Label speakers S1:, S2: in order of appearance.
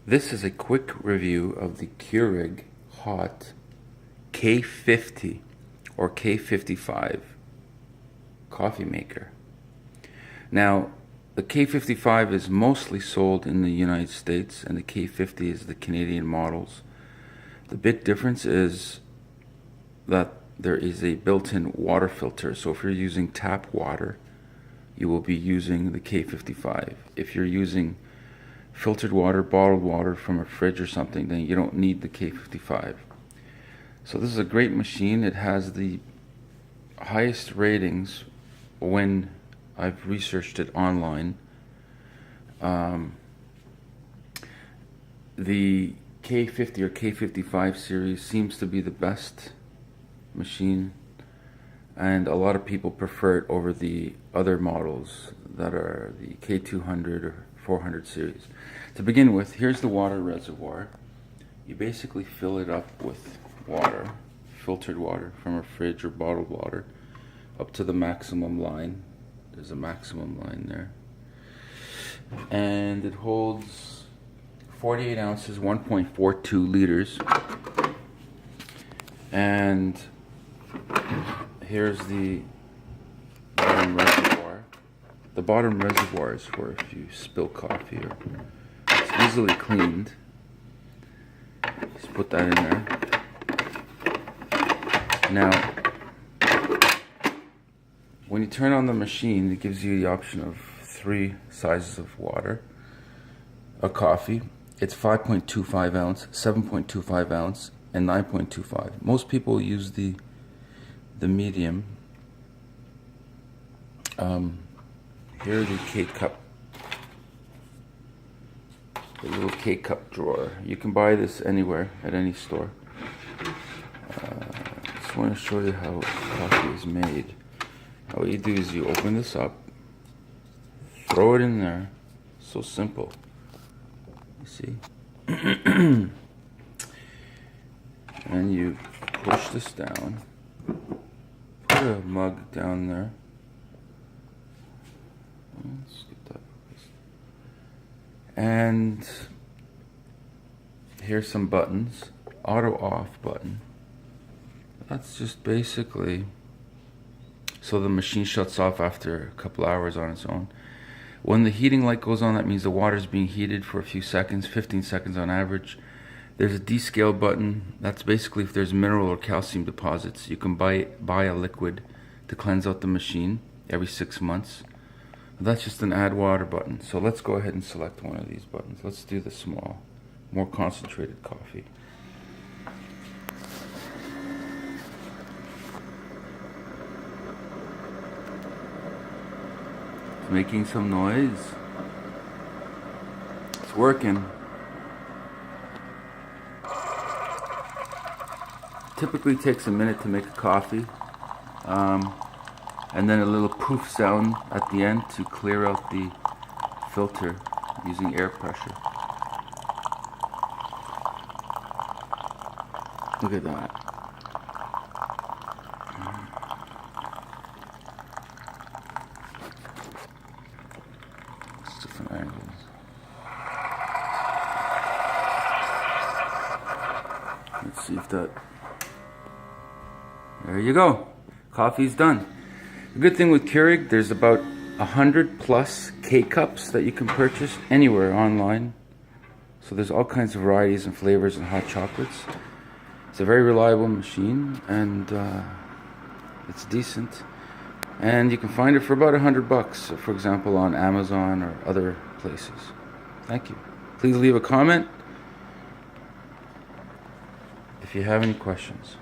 S1: This is a quick review of the Keurig Hot K50 or K55 coffee maker. Now, the K55 is mostly sold in the United States and the K50 is the Canadian models. The big difference is that there is a built-in water filter. So if you're using tap water, you will be using the K55. If you're using filtered water, bottled water from a fridge or something, then you don't need the K55. So this is a great machine. It has the highest ratings when I've researched it online. The K50 or K55 series seems to be the best machine, and a lot of people prefer it over the other models that are the K200 or 400 series. To begin with, here's the water reservoir. You basically fill it up with water, filtered water from a fridge or bottled water, up to the maximum line. There's a maximum line there. And it holds 48 ounces, 1.42 liters. And here's the bottom reservoir. The bottom reservoir is for if you spill coffee, or it's easily cleaned. Just put that in there. Now, when you turn on the machine, it gives you the option of 3 sizes of water, a coffee. It's 5.25 ounce, 7.25 ounce, and 9.25. Most people use the medium. Here are the K-cup, the little K-cup drawer. You can buy this anywhere at any store. Just want to show you how coffee is made. What you do is you open this up, throw it in there. So simple. You see? And you push this down. Put a mug down there. Let's get that. And here's some buttons. Auto off button. That's just basically so the machine shuts off after a couple hours on its own. When the heating light goes on, that means the water is being heated for a few seconds, 15 seconds on average. There's a descale button. That's basically if there's mineral or calcium deposits. You can buy a liquid to cleanse out the machine every 6 months. That's just an add water button. So let's go ahead and select one of these buttons. Let's do the small, more concentrated coffee. It's making some noise. It's working. Typically takes a minute to make a coffee, and then a little poof sound at the end to clear out the filter using air pressure. Look at that. It's different angles. Let's see if that... There you go. Coffee's done. The good thing with Keurig, there's about 100 plus K-cups that you can purchase anywhere online. So there's all kinds of varieties and flavors and hot chocolates. It's a very reliable machine, and it's decent. And you can find it for about $100, for example, on Amazon or other places. Thank you. Please leave a comment if you have any questions.